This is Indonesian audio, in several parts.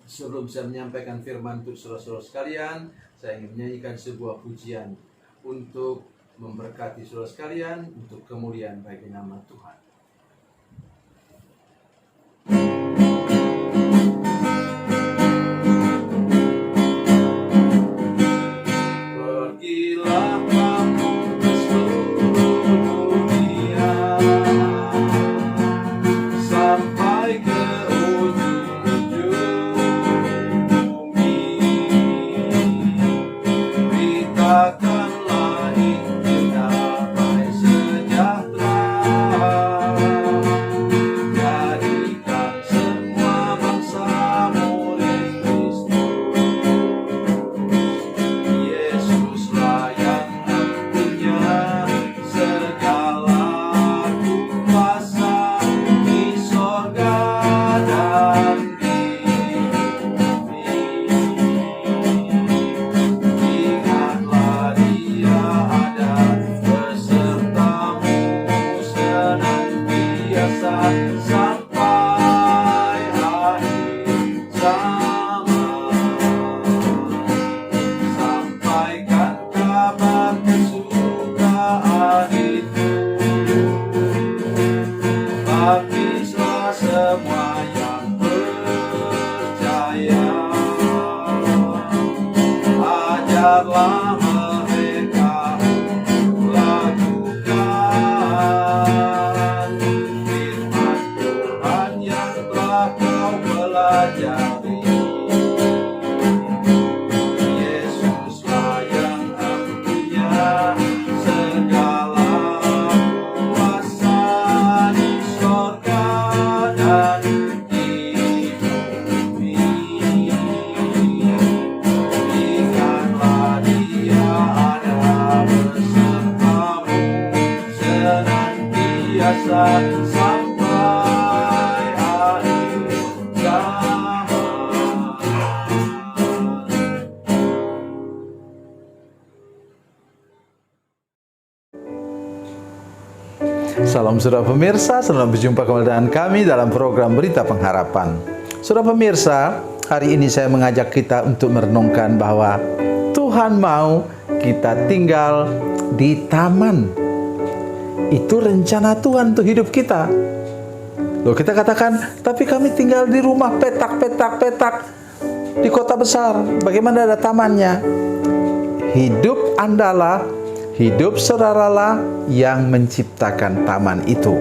Sebelum saya menyampaikan firman untuk saudara-saudara sekalian, saya ingin menyanyikan sebuah pujian untuk memberkati saudara sekalian, untuk kemuliaan bagi nama Tuhan. Pergilah kamu ke seluruh dunia, sampai ke ujung bumi. Beritakanlah Injil damai sejahtera, jadikan semua bangsa murid Kristus. Yesuslah yang punya segala kuasa di sorga dan di bumi. Ingatlah Dia ada besertamu senantiasa sampai akhir zaman. Sampaikan kabar kesukaan itu, baptislah semua yang percaya. Ajarlah mereka untuk lakukan firman Tuhan yang telah kau pelajari. Yesuslah yang punya segala kuasa di sorga dan di bumi. Ingatlah Dia ada besertamu senantiasa sampai akhir zaman. Salam saudara pemirsa, selamat berjumpa kembali dengan kami dalam program Berita Pengharapan. Saudara pemirsa, hari ini saya mengajak kita untuk merenungkan bahwa Tuhan mau kita tinggal di taman. Itu rencana Tuhan untuk hidup kita. Loh, kita katakan, tapi kami tinggal di rumah petak di kota besar. Bagaimana ada tamannya? Hidup Andalah, hidup saudaralah yang menciptakan taman itu.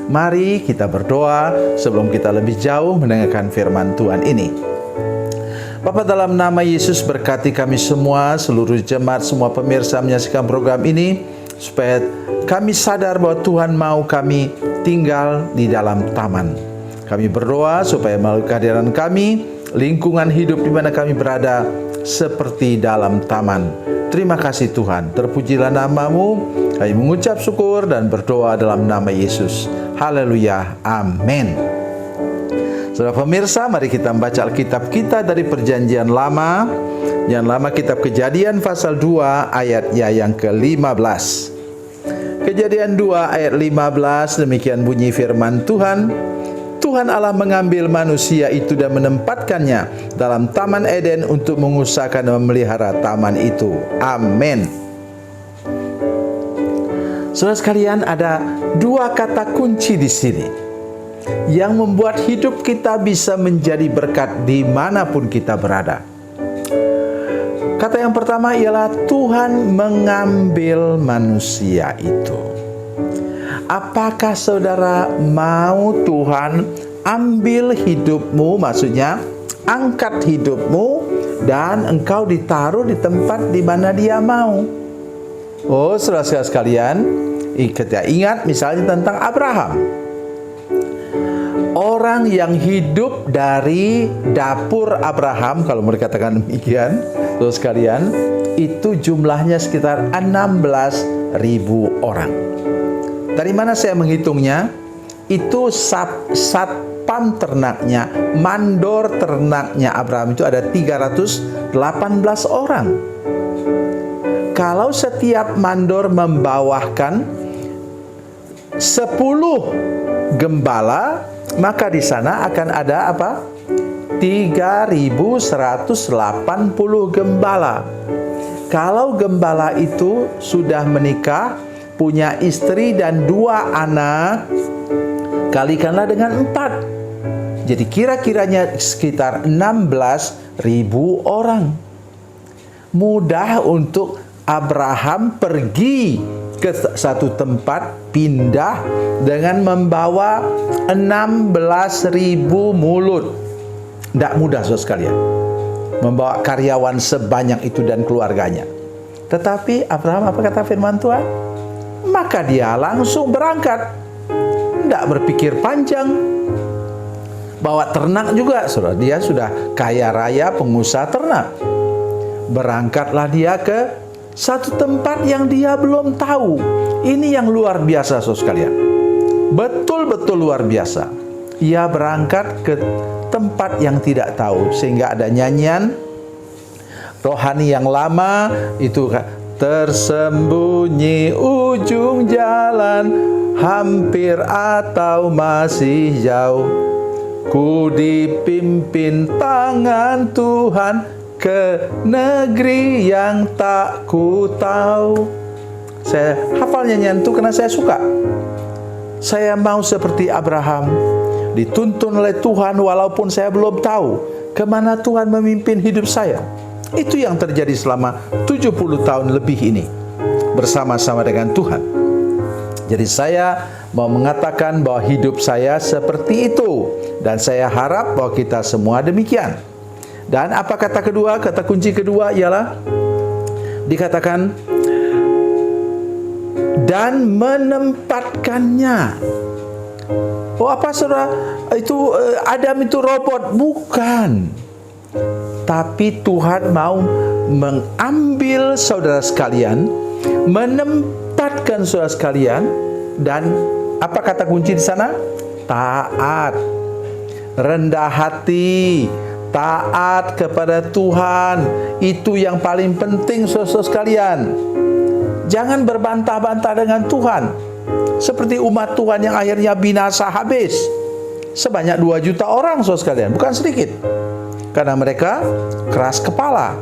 Mari kita berdoa sebelum kita lebih jauh mendengarkan firman Tuhan ini. Bapa, dalam nama Yesus berkati kami semua, seluruh jemaat, semua pemirsa menyaksikan program ini, supaya kami sadar bahwa Tuhan mau kami tinggal di dalam taman. Kami berdoa supaya melalui kehadiran kami, lingkungan hidup di mana kami berada seperti dalam taman. Terima kasih Tuhan, terpujilah nama-Mu. Kami mengucap syukur dan berdoa dalam nama Yesus. Haleluya, amin. Saudara pemirsa, mari kita membaca Alkitab kita dari Perjanjian Lama. Yang lama kitab Kejadian pasal 2 ayatnya yang ke-15. Kejadian 2 ayat 15, demikian bunyi firman Tuhan. Tuhan Allah mengambil manusia itu dan menempatkannya dalam Taman Eden untuk mengusahakan dan memelihara taman itu. Amin. Saudara sekalian, ada dua kata kunci di sini yang membuat hidup kita bisa menjadi berkat dimanapun kita berada. Kata yang pertama ialah Tuhan mengambil manusia itu. Apakah saudara mau Tuhan ambil hidupmu, maksudnya angkat hidupmu dan engkau ditaruh di tempat di mana Dia mau? Oh, saudara-saudara sekalian, ingat misalnya tentang Abraham. Orang yang hidup dari dapur Abraham, kalau mau dikatakan demikian, saudara sekalian, itu jumlahnya sekitar 16.000 orang. Dari mana saya menghitungnya? Itu satpam ternaknya, mandor ternaknya Abraham itu ada 318 orang. Kalau setiap mandor membawakan 10 gembala, maka di sana akan ada apa? 3.180 gembala. Kalau gembala itu sudah menikah, punya istri dan 2 anak, kalikanlah dengan 4. Jadi kira-kiranya sekitar 16.000 orang. Mudah untuk Abraham pergi ke satu tempat, pindah dengan membawa 16.000 mulut. Tidak mudah, saudara sekalian, membawa karyawan sebanyak itu dan keluarganya. Tetapi Abraham, apa kata firman Tuhan? Maka dia langsung berangkat. Tidak berpikir panjang. Bawa ternak juga, saudara. Dia sudah kaya raya, pengusaha ternak. Berangkatlah dia ke satu tempat yang dia belum tahu. Ini yang luar biasa, saudara sekalian. Betul-betul luar biasa. Ia berangkat ke tempat yang tidak tahu, sehingga ada nyanyian rohani yang lama itu, tersembunyi ujung jalan, hampir atau masih jauh, ku dipimpin tangan Tuhan ke negeri yang tak ku tahu. Saya hafal nyanyian itu karena saya suka. Saya mau seperti Abraham, dituntun oleh Tuhan walaupun saya belum tahu kemana Tuhan memimpin hidup saya. Itu yang terjadi selama 70 tahun lebih ini bersama-sama dengan Tuhan. Jadi saya mau mengatakan bahwa hidup saya seperti itu, dan saya harap bahwa kita semua demikian. Dan apa kata kedua? Kata kunci kedua ialah dikatakan dan menempatkannya. Oh, apa saudara? Itu Adam itu robot? Bukan. Tapi Tuhan mau mengambil saudara sekalian, menempatkan saudara sekalian, dan apa kata kunci di sana? Taat, rendah hati, taat kepada Tuhan. Itu yang paling penting, saudara sekalian. Jangan berbantah-bantah dengan Tuhan. Seperti umat Tuhan yang akhirnya binasa habis. Sebanyak 2 juta orang, saudara sekalian. Bukan sedikit. Karena mereka keras kepala.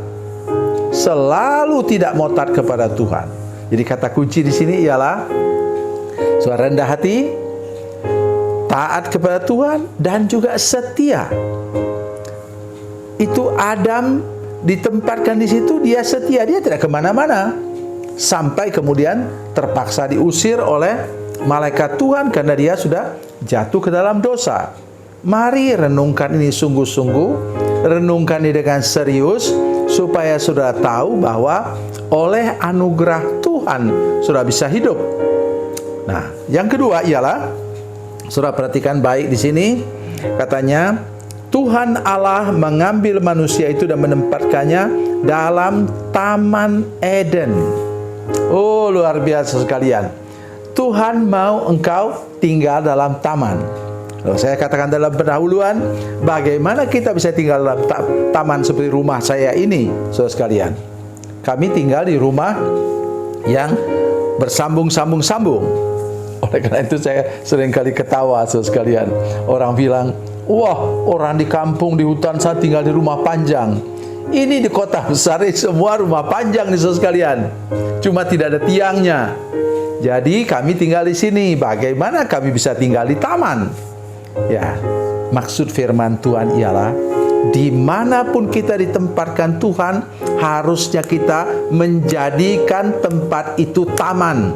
Selalu tidak mau taat kepada Tuhan. Jadi kata kunci di sini ialah saudara rendah hati, taat kepada Tuhan, dan juga setia. Itu Adam ditempatkan di situ, dia setia, dia tidak kemana-mana. Sampai kemudian terpaksa diusir oleh malaikat Tuhan karena dia sudah jatuh ke dalam dosa. Mari renungkan ini sungguh-sungguh, renungkan ini dengan serius, supaya saudara tahu bahwa oleh anugerah Tuhan saudara bisa hidup. Nah, yang kedua ialah saudara perhatikan baik di sini, katanya Tuhan Allah mengambil manusia itu dan menempatkannya dalam Taman Eden. Oh, luar biasa sekalian. Tuhan mau engkau tinggal dalam taman. Lalu saya katakan dalam pendahuluan, bagaimana kita bisa tinggal dalam taman seperti rumah saya ini, saudara sekalian. Kami tinggal di rumah yang bersambung-sambung-sambung. Oleh karena itu saya seringkali ketawa, saudara sekalian. Orang bilang, wah, orang di kampung, di hutan sana tinggal di rumah panjang. Ini di kota besar ini semua rumah panjang nih, saudara sekalian. Cuma tidak ada tiangnya. Jadi kami tinggal di sini. Bagaimana kami bisa tinggal di taman? Ya, maksud firman Tuhan ialah dimanapun kita ditempatkan Tuhan, harusnya kita menjadikan tempat itu taman,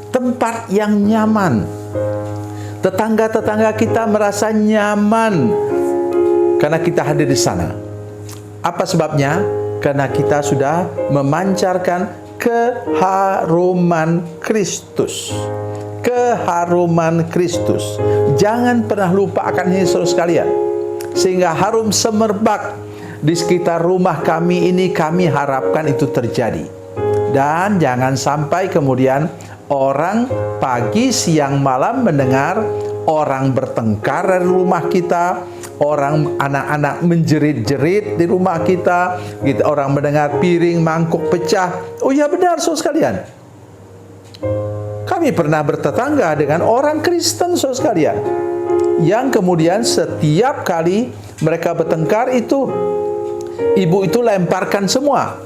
tempat yang nyaman. Tetangga-tetangga kita merasa nyaman karena kita hadir di sana. Apa sebabnya? Karena kita sudah memancarkan keharuman Kristus. Keharuman Kristus. Jangan pernah lupa akan ini, saudara sekalian. Sehingga harum semerbak di sekitar rumah kami ini, kami harapkan itu terjadi. Dan jangan sampai kemudian orang pagi, siang, malam mendengar orang bertengkar dari rumah kita, orang anak-anak menjerit-jerit di rumah kita, gitu, orang mendengar piring mangkuk pecah. Oh ya benar, saudara sekalian. Kami pernah bertetangga dengan orang Kristen, saudara sekalian, yang kemudian setiap kali mereka bertengkar itu, ibu itu lemparkan semua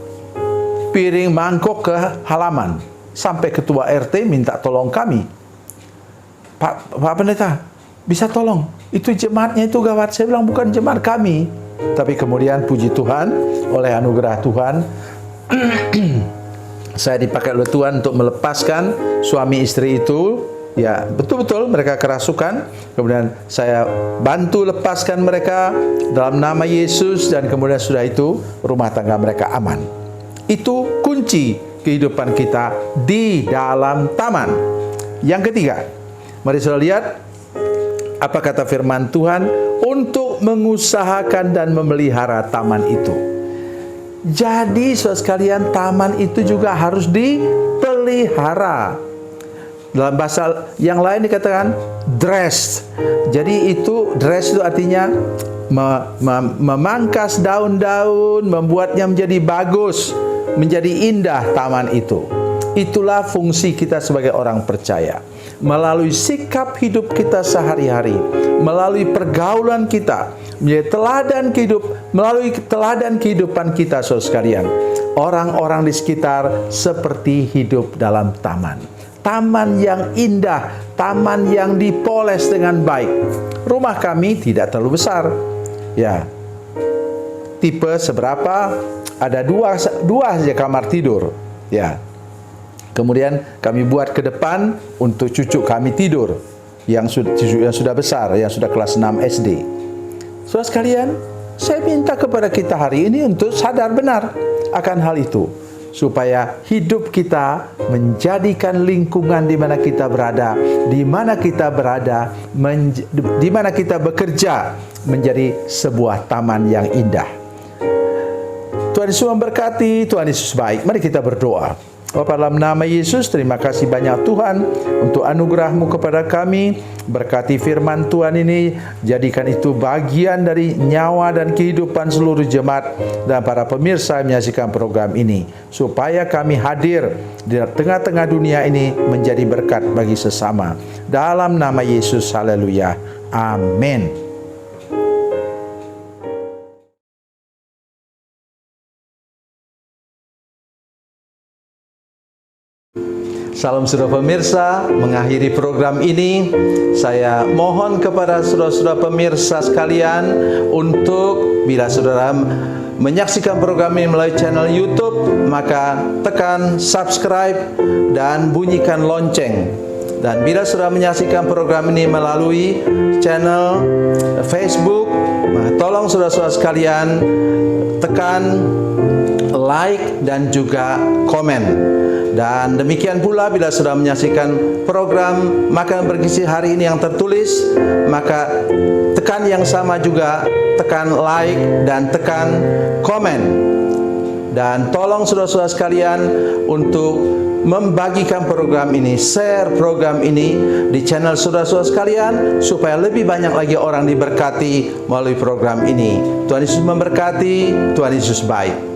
piring mangkok ke halaman. Sampai ketua RT minta tolong kami. Pak Pendeta, bisa tolong? Itu jemaatnya itu gawat. Saya bilang bukan jemaat kami. Tapi kemudian puji Tuhan, oleh anugerah Tuhan, saya dipakai oleh Tuhan untuk melepaskan suami istri itu. Ya, betul-betul mereka kerasukan. Kemudian saya bantu lepaskan mereka dalam nama Yesus, dan kemudian sudah itu rumah tangga mereka aman. Itu kunci kehidupan kita di dalam taman. Yang ketiga, mari saudara lihat apa kata firman Tuhan untuk mengusahakan dan memelihara taman itu. Jadi saudara sekalian, taman itu juga harus dipelihara. Dalam bahasa yang lain dikatakan dress. Jadi itu dress itu artinya memangkas daun-daun, membuatnya menjadi bagus, menjadi indah taman itu. Itulah fungsi kita sebagai orang percaya. Melalui sikap hidup kita sehari-hari, melalui pergaulan kita, menjadi teladan hidup, melalui teladan kehidupan kita saudara sekalian. Orang-orang di sekitar seperti hidup dalam taman. Taman yang indah, taman yang dipoles dengan baik. Rumah kami tidak terlalu besar. Ya, tipe seberapa? Ada dua saja kamar tidur. Ya. Kemudian kami buat ke depan untuk cucu kami tidur yang sudah besar, yang sudah kelas 6 SD. Saudara sekalian, saya minta kepada kita hari ini untuk sadar benar akan hal itu, supaya hidup kita menjadikan lingkungan di mana kita berada, di mana kita bekerja menjadi sebuah taman yang indah. Tuhan Yesus memberkati, Tuhan Yesus baik. Mari kita berdoa. Bapa, dalam nama Yesus, terima kasih banyak Tuhan untuk anugerah-Mu kepada kami. Berkati firman Tuhan ini, jadikan itu bagian dari nyawa dan kehidupan seluruh jemaat dan para pemirsa yang menyaksikan program ini, supaya kami hadir di tengah-tengah dunia ini menjadi berkat bagi sesama. Dalam nama Yesus, haleluya, amin. Salam saudara pemirsa, mengakhiri program ini, saya mohon kepada saudara-saudara pemirsa sekalian untuk bila saudara menyaksikan program ini melalui channel YouTube, maka tekan subscribe dan bunyikan lonceng. Dan bila saudara menyaksikan program ini melalui channel Facebook, tolong saudara-saudara sekalian tekan like dan juga komen. Dan demikian pula bila sudah menyaksikan program Makan Bergizi hari ini yang tertulis, maka tekan yang sama juga, tekan like dan tekan komen. Dan tolong saudara-saudara sekalian untuk membagikan program ini, share program ini di channel saudara-saudara sekalian, supaya lebih banyak lagi orang diberkati melalui program ini. Tuhan Yesus memberkati, Tuhan Yesus baik.